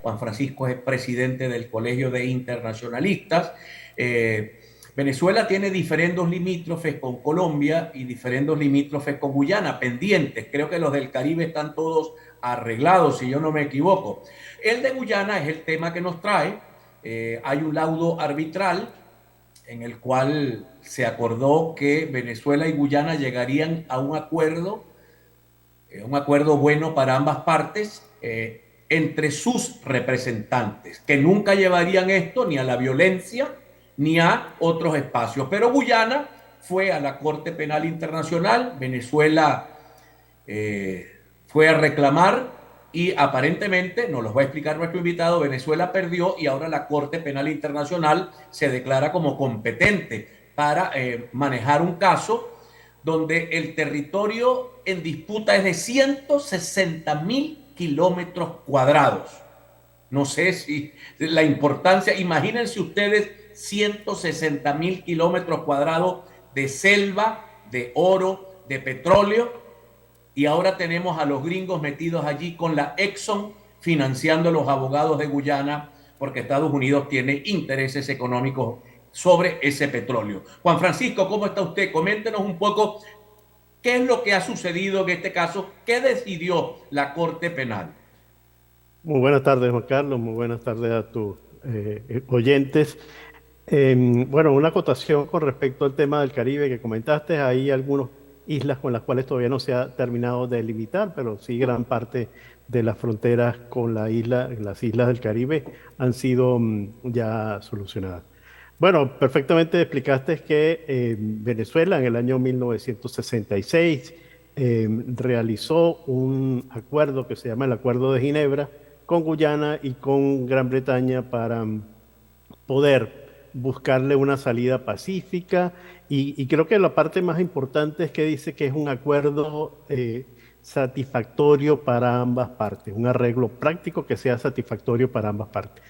Juan Francisco es presidente del Colegio de Internacionalistas. Venezuela tiene diferendos limítrofes con Colombia y diferendos limítrofes con Guyana, pendientes. Creo que los del Caribe están todos arreglados, si yo no me equivoco. El de Guyana es el tema que nos trae. Hay un laudo arbitral en el cual se acordó que Venezuela y Guyana llegarían a un acuerdo bueno para ambas partes, entre sus representantes, que nunca llevarían esto ni a la violencia ni a otros espacios. Pero Guyana fue a la Corte Penal Internacional, Venezuela fue a reclamar y aparentemente, nos los va a explicar nuestro invitado, Venezuela perdió y ahora la Corte Penal Internacional se declara como competente para manejar un caso donde el territorio en disputa es de 160.000 kilómetros cuadrados. No sé si la importancia, imagínense ustedes 160.000 kilómetros cuadrados de selva, de oro, de petróleo, y ahora tenemos a los gringos metidos allí con la Exxon financiando a los abogados de Guyana porque Estados Unidos tiene intereses económicos sobre ese petróleo. Juan Francisco, ¿cómo está usted? Coméntenos un poco qué es lo que ha sucedido en este caso, qué decidió la Corte Penal. Muy buenas tardes, Juan Carlos. Muy buenas tardes a tus oyentes. Bueno, una acotación con respecto al tema del Caribe que comentaste. Hay algunas islas con las cuales todavía no se ha terminado de delimitar, pero sí gran parte de las fronteras con las islas del Caribe han sido ya solucionadas. Bueno, perfectamente explicaste que Venezuela en el año 1966 realizó un acuerdo que se llama el Acuerdo de Ginebra con Guyana y con Gran Bretaña para poder buscarle una salida pacífica y creo que la parte más importante es que dice que es un acuerdo satisfactorio para ambas partes, un arreglo práctico que sea satisfactorio para ambas partes.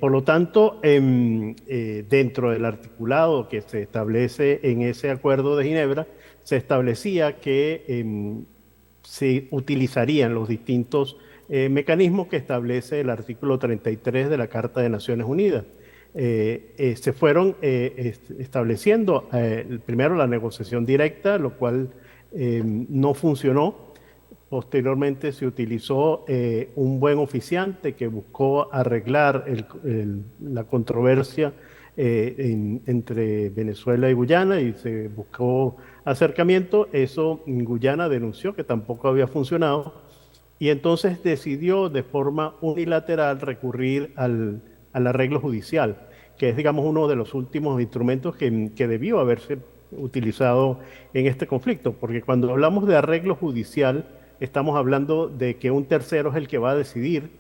Por lo tanto, dentro del articulado que se establece en ese acuerdo de Ginebra, se establecía que se utilizarían los distintos mecanismos que establece el artículo 33 de la Carta de Naciones Unidas. Se fueron estableciendo primero la negociación directa, lo cual no funcionó. Posteriormente se utilizó un buen oficiante que buscó arreglar la controversia entre Venezuela y Guyana y se buscó acercamiento. Eso Guyana denunció que tampoco había funcionado y entonces decidió de forma unilateral recurrir al arreglo judicial, que es, digamos, uno de los últimos instrumentos que debió haberse utilizado en este conflicto, porque cuando hablamos de arreglo judicial, estamos hablando de que un tercero es el que va a decidir,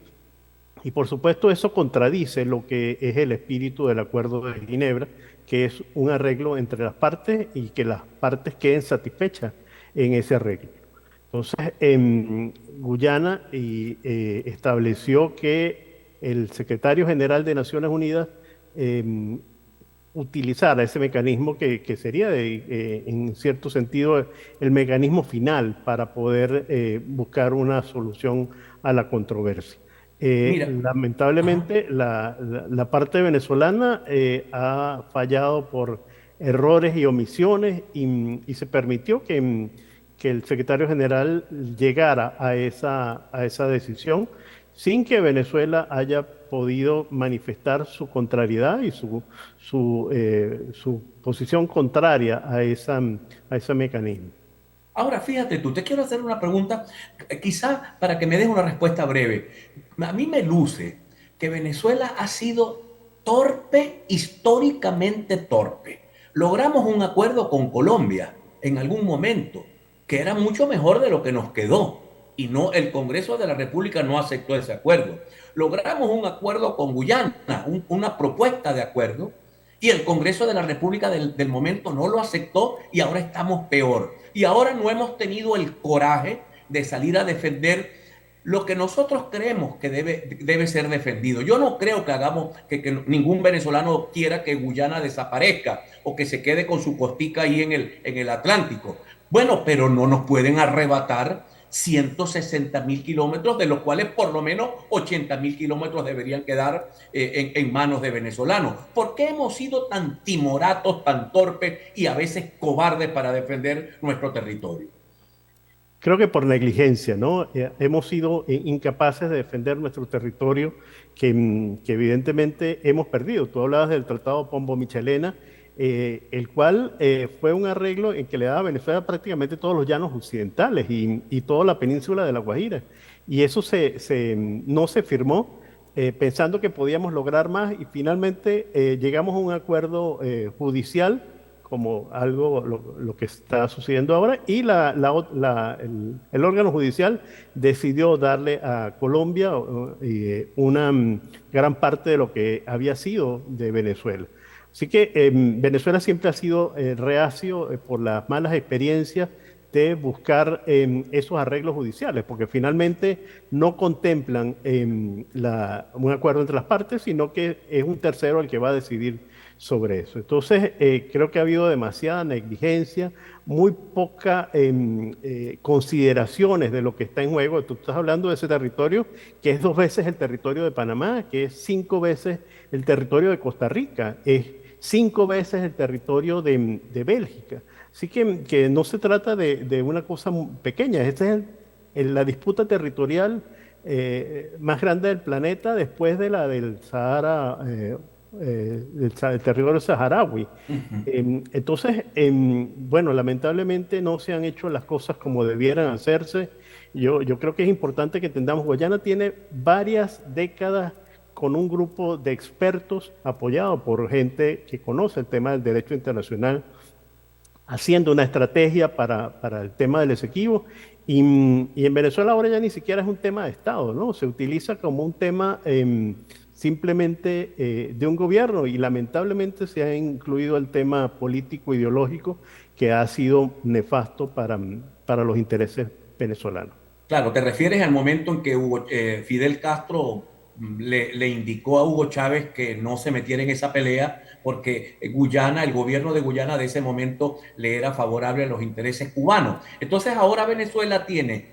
y por supuesto eso contradice lo que es el espíritu del Acuerdo de Ginebra, que es un arreglo entre las partes y que las partes queden satisfechas en ese arreglo. Entonces, Guyana estableció que el secretario general de Naciones Unidas utilizara ese mecanismo que sería, en cierto sentido, el mecanismo final para poder buscar una solución a la controversia. Mira, ajá. Lamentablemente, la parte venezolana ha fallado por errores y omisiones y se permitió que el secretario general llegara a esa decisión sin que Venezuela haya podido manifestar su contrariedad y su posición contraria a ese mecanismo. Ahora, fíjate tú, te quiero hacer una pregunta, quizá para que me des una respuesta breve. A mí me luce que Venezuela ha sido torpe, históricamente torpe. Logramos un acuerdo con Colombia en algún momento, que era mucho mejor de lo que nos quedó, y no, el Congreso de la República no aceptó ese acuerdo. Logramos un acuerdo con Guyana, una propuesta de acuerdo, y el Congreso de la República del momento no lo aceptó y ahora estamos peor. Y ahora no hemos tenido el coraje de salir a defender lo que nosotros creemos que debe ser defendido. Yo no creo que hagamos que ningún venezolano quiera que Guyana desaparezca o que se quede con su costica ahí en el Atlántico. Bueno, pero no nos pueden arrebatar 160.000 kilómetros, de los cuales por lo menos 80.000 kilómetros deberían quedar en manos de venezolanos. ¿Por qué hemos sido tan timoratos, tan torpes y a veces cobardes para defender nuestro territorio? Creo que por negligencia, ¿no? Hemos sido incapaces de defender nuestro territorio que evidentemente hemos perdido. Tú hablabas del Tratado Pombo-Michelena, el cual fue un arreglo en que le daba a Venezuela prácticamente todos los llanos occidentales y toda la península de La Guajira. Y eso no se firmó pensando que podíamos lograr más y finalmente llegamos a un acuerdo judicial como algo lo que está sucediendo ahora, y el órgano judicial decidió darle a Colombia una gran parte de lo que había sido de Venezuela. Así que Venezuela siempre ha sido reacio por las malas experiencias de buscar esos arreglos judiciales, porque finalmente no contemplan un acuerdo entre las partes, sino que es un tercero el que va a decidir sobre eso. Entonces, creo que ha habido demasiada negligencia, muy poca consideraciones de lo que está en juego. Tú estás hablando de ese territorio que es 2 veces el territorio de Panamá, que es 5 veces el territorio de Costa Rica, es 5 veces el territorio de Bélgica. Así que no se trata de una cosa pequeña. Esta es la disputa territorial más grande del planeta después de la del Sahara, del territorio saharaui. Uh -huh. Entonces, bueno, lamentablemente no se han hecho las cosas como debieran hacerse. Yo creo que es importante que entendamos, Guayana tiene varias décadas con un grupo de expertos apoyado por gente que conoce el tema del derecho internacional, haciendo una estrategia para el tema del Esequibo. Y en Venezuela ahora ya ni siquiera es un tema de Estado, ¿no? Se utiliza como un tema simplemente de un gobierno y lamentablemente se ha incluido el tema político ideológico que ha sido nefasto para los intereses venezolanos. Claro, te refieres al momento en que Fidel Castro le indicó a Hugo Chávez que no se metiera en esa pelea porque Guyana, el gobierno de Guyana de ese momento le era favorable a los intereses cubanos. Entonces ahora Venezuela tiene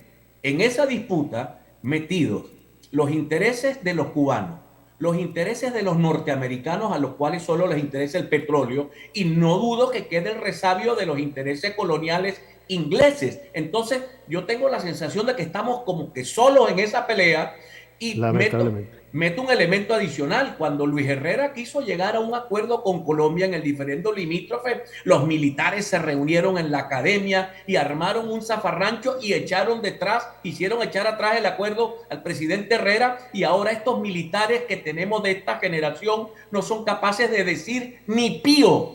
en esa disputa metidos los intereses de los cubanos, los intereses de los norteamericanos a los cuales solo les interesa el petróleo y no dudo que quede el resabio de los intereses coloniales ingleses. Entonces yo tengo la sensación de que estamos como que solos en esa pelea y Lamentablemente. meto un elemento adicional. Cuando Luis Herrera quiso llegar a un acuerdo con Colombia en el diferendo limítrofe, los militares se reunieron en la academia y armaron un zafarrancho y hicieron echar atrás el acuerdo al presidente Herrera y ahora estos militares que tenemos de esta generación no son capaces de decir ni pío.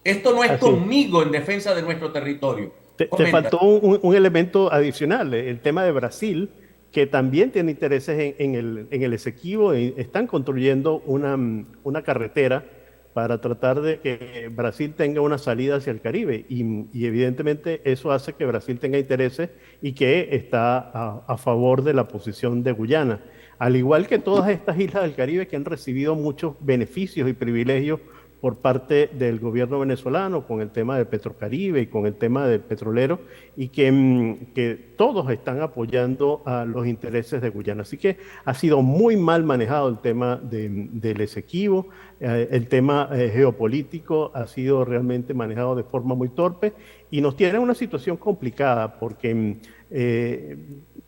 Esto no es Así es. conmigo en defensa de nuestro territorio. Te Comenta. faltó un elemento adicional, el tema de Brasil, que también tiene intereses en el Esequibo, y están construyendo una carretera para tratar de que Brasil tenga una salida hacia el Caribe. Y evidentemente eso hace que Brasil tenga intereses y que está a favor de la posición de Guyana. Al igual que todas estas islas del Caribe que han recibido muchos beneficios y privilegios por parte del gobierno venezolano con el tema de Petrocaribe y con el tema del petrolero y que todos están apoyando a los intereses de Guyana. Así que ha sido muy mal manejado el tema del Esequibo, el tema geopolítico ha sido realmente manejado de forma muy torpe y nos tiene una situación complicada porque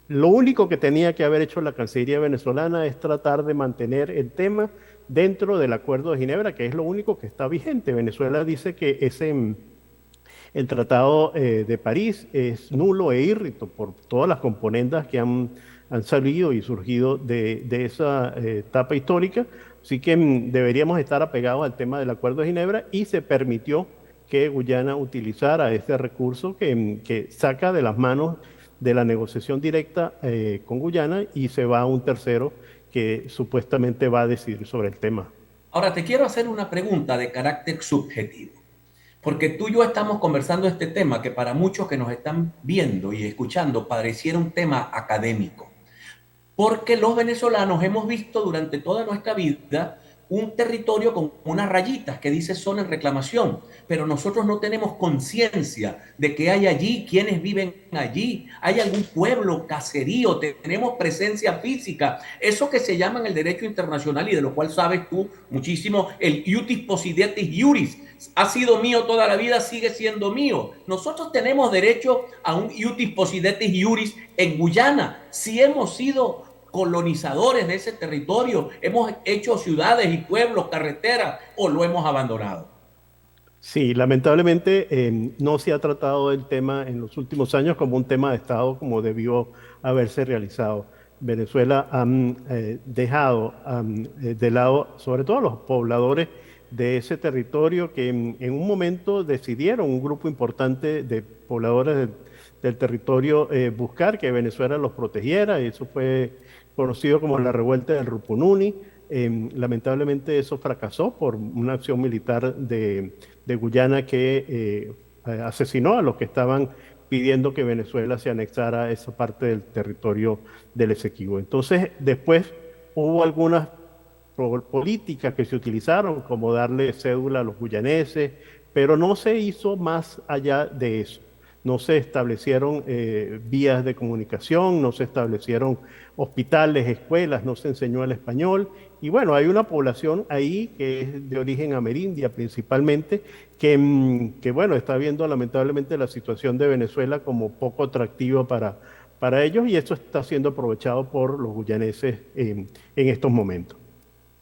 lo único que tenía que haber hecho la Cancillería venezolana es tratar de mantener el tema dentro del Acuerdo de Ginebra, que es lo único que está vigente. Venezuela dice que el Tratado de París es nulo e írrito por todas las componendas que han salido y surgido de esa etapa histórica. Así que deberíamos estar apegados al tema del Acuerdo de Ginebra y se permitió que Guyana utilizara este recurso que saca de las manos de la negociación directa con Guyana y se va a un tercero que supuestamente va a decidir sobre el tema. Ahora te quiero hacer una pregunta de carácter subjetivo, porque tú y yo estamos conversando este tema que para muchos que nos están viendo y escuchando pareciera un tema académico, porque los venezolanos hemos visto durante toda nuestra vida un territorio con unas rayitas que dice zona en reclamación, pero nosotros no tenemos conciencia de que hay allí, quienes viven allí, hay algún pueblo, caserío, tenemos presencia física, eso que se llama en el derecho internacional y de lo cual sabes tú muchísimo, el iutis possidetis iuris, ha sido mío toda la vida, sigue siendo mío. Nosotros tenemos derecho a un iutis possidetis iuris en Guyana, si hemos sido colonizadores de ese territorio, hemos hecho ciudades y pueblos, carreteras, o lo hemos abandonado. Sí, lamentablemente no se ha tratado el tema en los últimos años como un tema de Estado como debió haberse realizado. Venezuela ha dejado de lado, sobre todo a los pobladores de ese territorio que en un momento decidieron, un grupo importante de pobladores del territorio, buscar que Venezuela los protegiera. Y eso fue conocido como la revuelta del Rupununi. Lamentablemente eso fracasó por una acción militar de Guyana que asesinó a los que estaban pidiendo que Venezuela se anexara a esa parte del territorio del Esequibo. Entonces, después hubo algunas políticas que se utilizaron, como darle cédula a los guyaneses, pero no se hizo más allá de eso. No se establecieron vías de comunicación, no se establecieron hospitales, escuelas, no se enseñó el español. Y bueno, hay una población ahí que es de origen amerindia principalmente, que bueno, está viendo lamentablemente la situación de Venezuela como poco atractiva para ellos, y eso está siendo aprovechado por los guyaneses en estos momentos.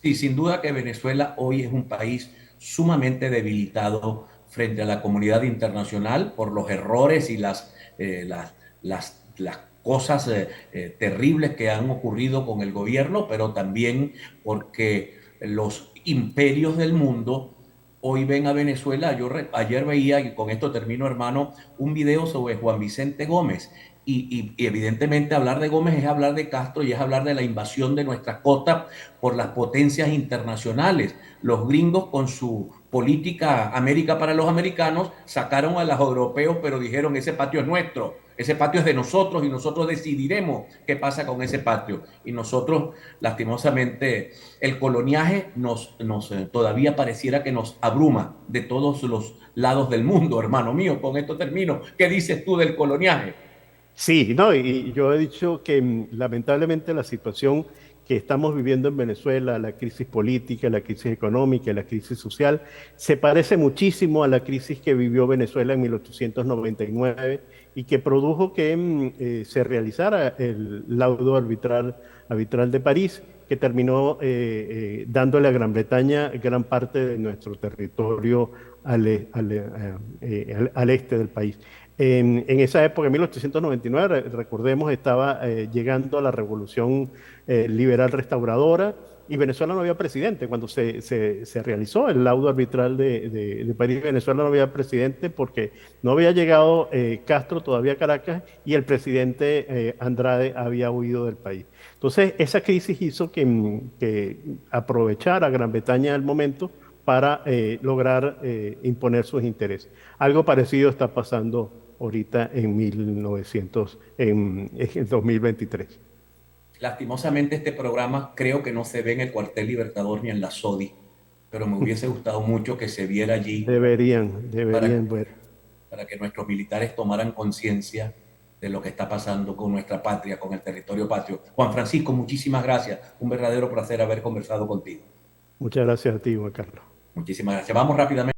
Sí, sin duda que Venezuela hoy es un país sumamente debilitado frente a la comunidad internacional por los errores y las cosas terribles que han ocurrido con el gobierno, pero también porque los imperios del mundo hoy ven a Venezuela. Ayer veía, y con esto termino, hermano, un video sobre Juan Vicente Gómez. Y evidentemente hablar de Gómez es hablar de Castro y es hablar de la invasión de nuestras costas por las potencias internacionales. Los gringos con su política América para los americanos sacaron a los europeos, pero dijeron ese patio es nuestro, ese patio es de nosotros y nosotros decidiremos qué pasa con ese patio. Y nosotros, lastimosamente, el coloniaje todavía pareciera que nos abruma de todos los lados del mundo, hermano mío. Con esto termino. ¿Qué dices tú del coloniaje? Sí, no, y yo he dicho que lamentablemente la situación que estamos viviendo en Venezuela, la crisis política, la crisis económica, la crisis social, se parece muchísimo a la crisis que vivió Venezuela en 1899 y que produjo que se realizara el laudo arbitral de París, que terminó dándole a Gran Bretaña gran parte de nuestro territorio al este del país. En esa época, en 1899, recordemos, estaba llegando a la revolución liberal restauradora y Venezuela no había presidente. Cuando se realizó el laudo arbitral de París, Venezuela no había presidente porque no había llegado Castro todavía a Caracas y el presidente Andrade había huido del país. Entonces, esa crisis hizo que aprovechara Gran Bretaña el momento para lograr imponer sus intereses. Algo parecido está pasando ahorita en el 2023. Lastimosamente este programa creo que no se ve en el cuartel Libertador ni en la SODI, pero me hubiese gustado mucho que se viera allí Deberían para, ver. para que nuestros militares tomaran conciencia de lo que está pasando con nuestra patria, con el territorio patrio. Juan Francisco, muchísimas gracias. Un verdadero placer haber conversado contigo. Muchas gracias a ti, Juan Carlos. Muchísimas gracias. Vamos rápidamente.